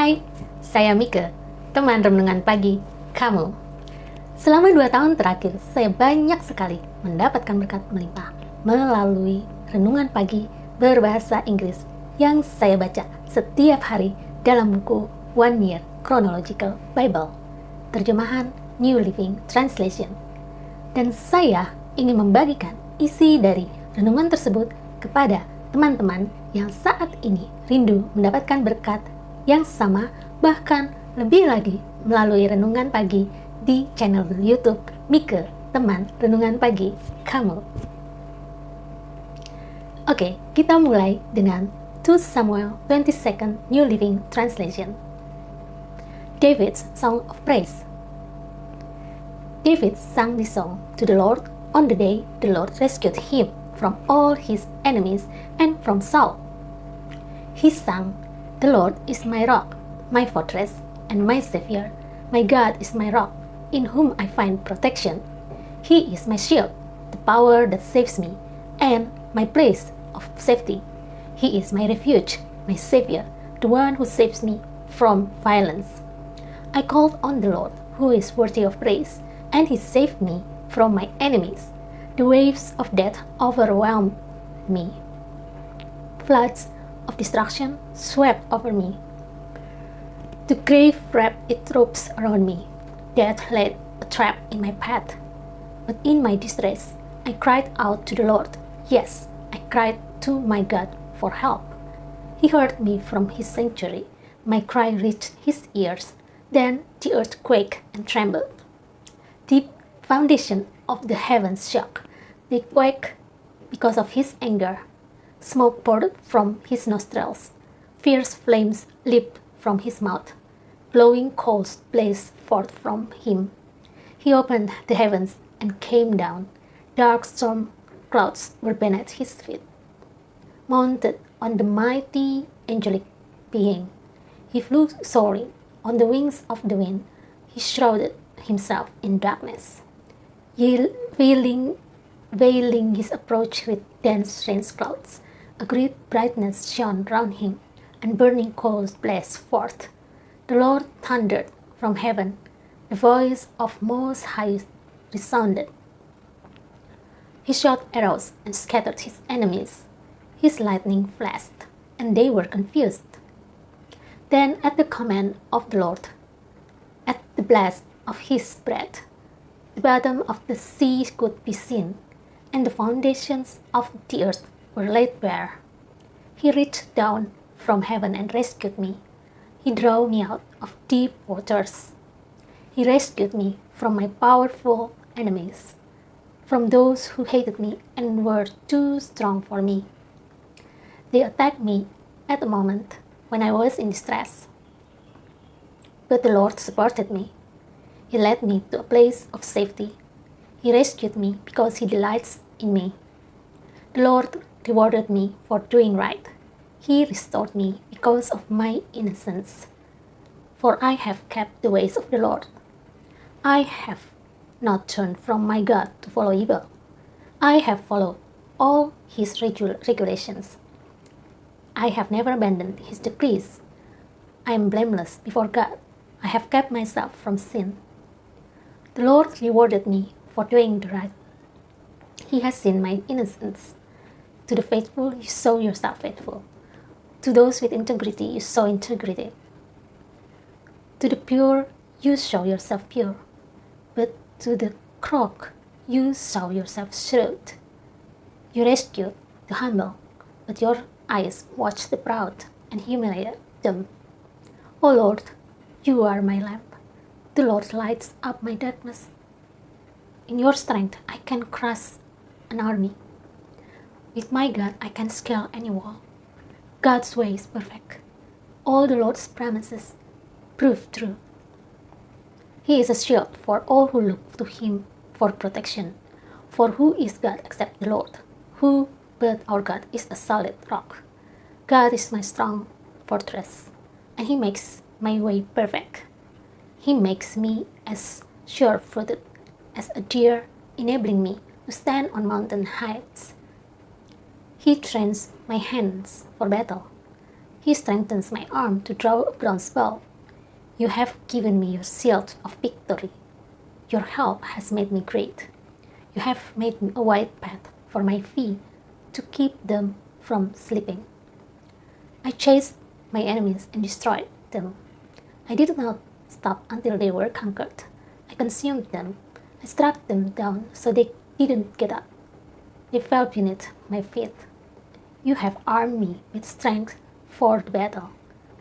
Hai, saya Mieke, teman renungan pagi, kamu. Selama 2 tahun terakhir, saya banyak sekali mendapatkan berkat melimpah melalui renungan pagi berbahasa Inggris yang saya baca setiap hari dalam buku One Year Chronological Bible, terjemahan New Living Translation. Dan saya ingin membagikan isi dari renungan tersebut kepada teman-teman yang saat ini rindu mendapatkan berkat yang sama, bahkan lebih lagi melalui renungan pagi di channel YouTube Mieke, teman renungan pagi, kamu. Oke, kita mulai dengan 2 Samuel 22nd New Living Translation. David's Song of Praise. David sang this song to the Lord on the day the Lord rescued him from all his enemies and from Saul. He sang, "The Lord is my rock, my fortress, and my Savior. My God is my rock, in whom I find protection. He is my shield, the power that saves me, and my place of safety. He is my refuge, my Savior, the one who saves me from violence. I called on the Lord, who is worthy of praise, and He saved me from my enemies. The waves of death overwhelmed me. Floods of destruction swept over me. The grave wrapped its ropes around me. Death laid a trap in my path. But in my distress, I cried out to the Lord. Yes, I cried to my God for help. He heard me from His sanctuary. My cry reached His ears. Then the earth quaked and trembled. The foundation of the heavens shook. They quaked because of His anger. Smoke poured from His nostrils. Fierce flames leaped from His mouth. Glowing coals blazed forth from Him. He opened the heavens and came down. Dark storm clouds were beneath His feet. Mounted on the mighty angelic being, He flew soaring on the wings of the wind. He shrouded Himself in darkness, veiling His approach with dense rain clouds. A great brightness shone round Him, and burning coals blazed forth. The Lord thundered from heaven. The voice of Most High resounded. He shot arrows and scattered His enemies. His lightning flashed, and they were confused. Then at the command of the Lord, at the blast of His breath, the bottom of the sea could be seen, and the foundations of the earth were laid bare. He reached down from heaven and rescued me. He drew me out of deep waters. He rescued me from my powerful enemies, from those who hated me and were too strong for me. They attacked me at a moment when I was in distress. But the Lord supported me. He led me to a place of safety. He rescued me because He delights in me. The Lord rewarded me for doing right. He restored me because of my innocence. For I have kept the ways of the Lord. I have not turned from my God to follow evil. I have followed all His regulations. I have never abandoned His decrees. I am blameless before God. I have kept myself from sin. The Lord rewarded me for doing the right. He has seen my innocence. To the faithful, you show yourself faithful. To those with integrity, you show integrity. To the pure, you show yourself pure. But to the crook, you show yourself shrewd. You rescued the humble, but your eyes watch the proud and humiliate them. O Lord, you are my lamp. The Lord lights up my darkness. In your strength, I can crush an army. With my God, I can scale any wall. God's way is perfect. All the Lord's promises prove true. He is a shield for all who look to Him for protection. For who is God except the Lord? Who but our God is a solid rock? God is my strong fortress, and He makes my way perfect. He makes me as sure-footed as a deer, enabling me to stand on mountain heights. He trains my hands for battle. He strengthens my arm to draw a bronze bow. You have given me your shield of victory. Your help has made me great. You have made me a wide path for my feet to keep them from slipping. I chased my enemies and destroyed them. I did not stop until they were conquered. I consumed them. I struck them down so they didn't get up. They fell beneath my feet. You have armed me with strength for the battle.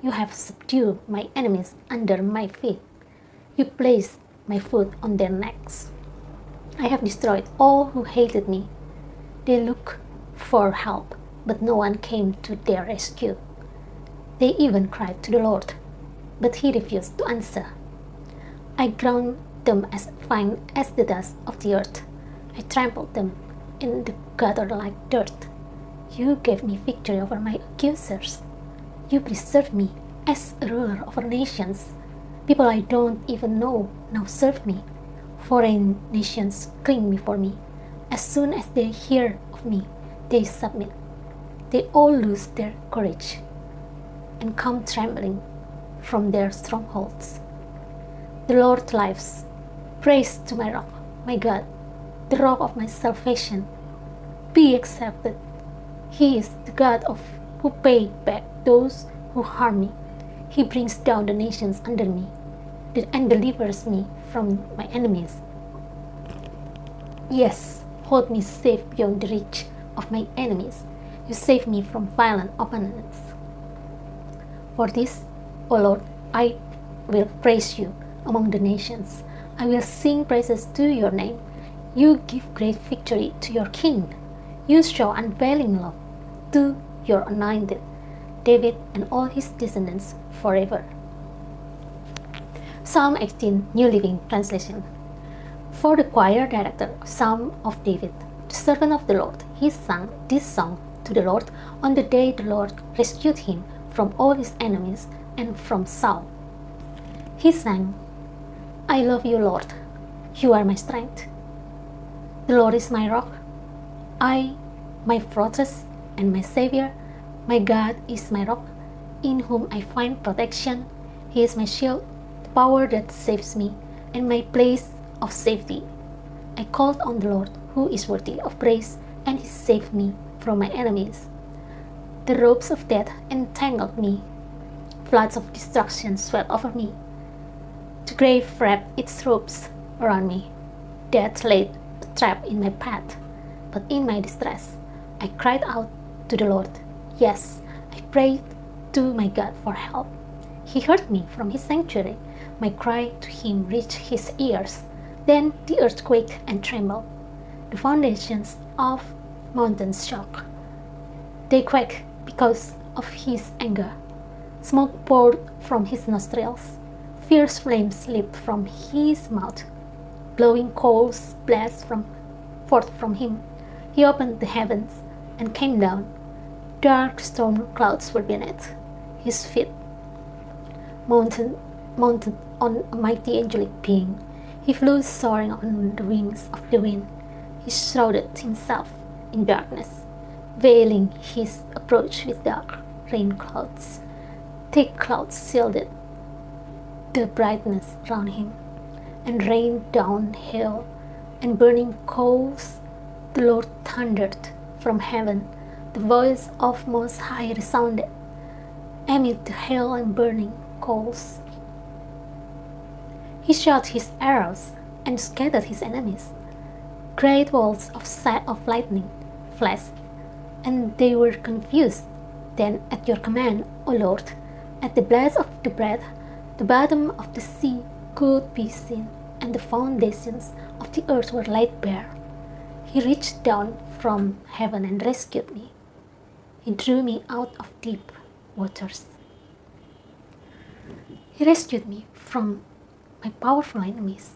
You have subdued my enemies under my feet. You placed my foot on their necks. I have destroyed all who hated me. They looked for help, but no one came to their rescue. They even cried to the Lord, but he refused to answer. I ground them as fine as the dust of the earth. I trampled them in the gutter like dirt. You gave me victory over my accusers. You preserved me as a ruler over nations. People I don't even know now serve me. Foreign nations cling before me. As soon as they hear of me, they submit. They all lose their courage and come trembling from their strongholds. The Lord lives. Praise to my rock, my God, the rock of my salvation. Be accepted. He is the God who pays back those who harm me. He brings down the nations under me and delivers me from my enemies. Yes, hold me safe beyond the reach of my enemies. You save me from violent opponents. For this, O Lord, I will praise you among the nations. I will sing praises to your name. You give great victory to your king. You show unfailing love to your anointed, David and all his descendants forever. Psalm 18, New Living Translation. For the choir director, Psalm of David, the servant of the Lord, he sang this song to the Lord on the day the Lord rescued him from all his enemies and from Saul. He sang, I love you, Lord. You are my strength. The Lord is my rock. My fortress and my Savior. My God is my rock, in whom I find protection. He is my shield, the power that saves me, and my place of safety. I called on the Lord, who is worthy of praise, and he saved me from my enemies. The ropes of death entangled me. Floods of destruction swept over me. The grave wrapped its ropes around me. Death laid a trap in my path. But in my distress, I cried out to the Lord. Yes, I prayed to my God for help. He heard me from his sanctuary. My cry to him reached his ears. Then the earth quaked and trembled. The foundations of mountains shook. They quaked because of his anger. Smoke poured from his nostrils. Fierce flames leaped from his mouth. Glowing coals blazed forth from him. He opened the heavens and came down. Dark storm clouds were beneath his feet. Mounted on a mighty angelic being, he flew soaring on the wings of the wind. He shrouded himself in darkness, veiling his approach with dark rain clouds. Thick clouds shielded the brightness around him, and rained down hail and burning coals. The Lord thundered from heaven. The voice of Most High resounded amid the hail and burning coals. He shot his arrows and scattered his enemies. Great walls of lightning flashed, and they were confused. Then, at your command, O Lord, at the blast of the breath, the bottom of the sea could be seen, and the foundations of the earth were laid bare. He reached down from heaven and rescued me. He drew me out of deep waters. He rescued me from my powerful enemies,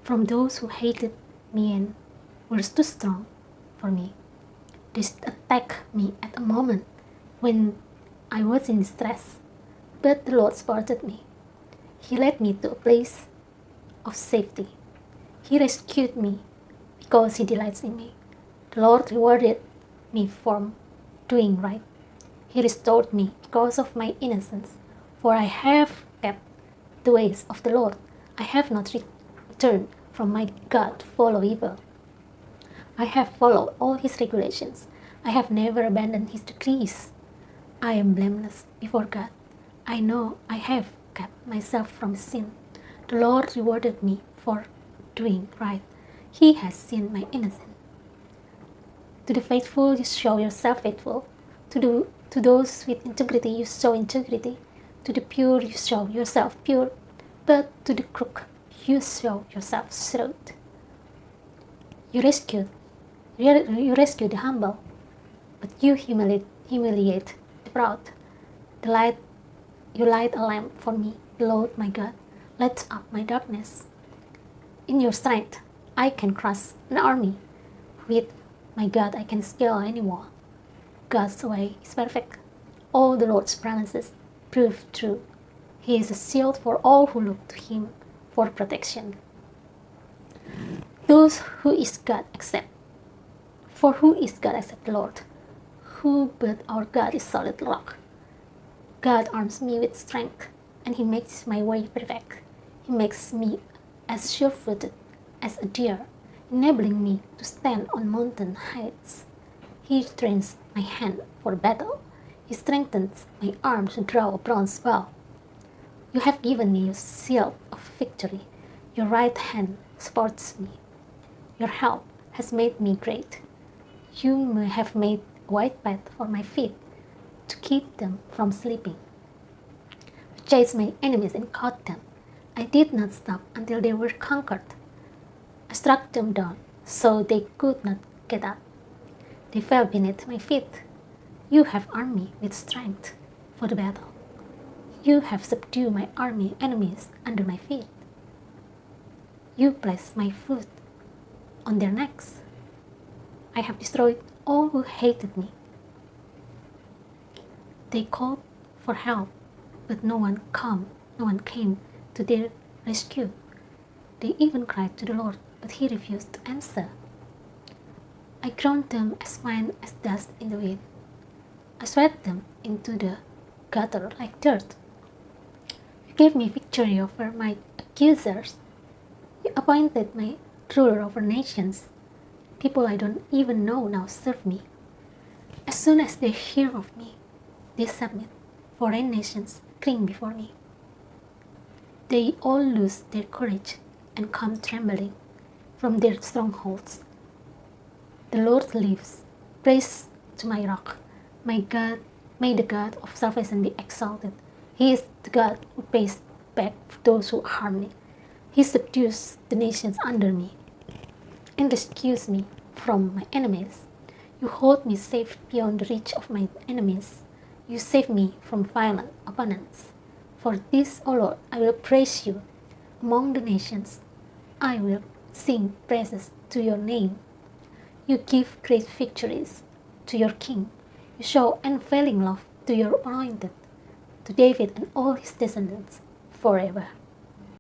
from those who hated me and were too strong for me. They attacked me at a moment when I was in distress, but the Lord supported me. He led me to a place of safety. He rescued me because he delights in me. The Lord rewarded me for doing right. He restored me because of my innocence, for I have kept the ways of the Lord. I have not returned from my God to follow evil. I have followed all his regulations. I have never abandoned his decrees. I am blameless before God. I know I have kept myself from sin. The Lord rewarded me for doing right. He has seen my innocence. To the faithful, you show yourself faithful. To those with integrity, you show integrity. To the pure, you show yourself pure. But to the crook, you show yourself shrewd. You rescue the humble, but you humiliate the proud. You light a lamp for me, Lord my God. Light up my darkness. In your strength, I can crush an army. With my God, I can scale any wall. God's way is perfect. All the Lord's promises prove true. He is a shield for all who look to him for protection. Those who is God accept. For who is God except the Lord? Who but our God is solid rock? God arms me with strength, and he makes my way perfect. He makes me as sure-footed as a deer, enabling me to stand on mountain heights. He trains my hand for battle. He strengthens my arm to draw a bronze bow. You have given me your seal of victory. Your right hand supports me. Your help has made me great. You may have made a wide path for my feet to keep them from sleeping. I chased my enemies and caught them. I did not stop until they were conquered. I struck them down so they could not get up. They fell beneath my feet. You have armed me with strength for the battle. You have subdued my army enemies under my feet. You placed my foot on their necks. I have destroyed all who hated me. They called for help, but no one came to their rescue. They even cried to the Lord, but he refused to answer. I ground them as fine as dust in the wind. I swept them into the gutter like dirt. You gave me victory over my accusers. You appointed my ruler over nations. People I don't even know now serve me. As soon as they hear of me, they submit. Foreign nations cling before me. They all lose their courage and come trembling from their strongholds. The Lord lives. Praise to my rock. My God, may the God of salvation be exalted. He is the God who pays back those who harm me. He subdues the nations under me and rescues me from my enemies. You hold me safe beyond the reach of my enemies. You save me from violent opponents. For this, O Lord, I will praise you among the nations. I will sing praises to your name. You give great victories to your king. You show unfailing love to your anointed, to David and all his descendants forever.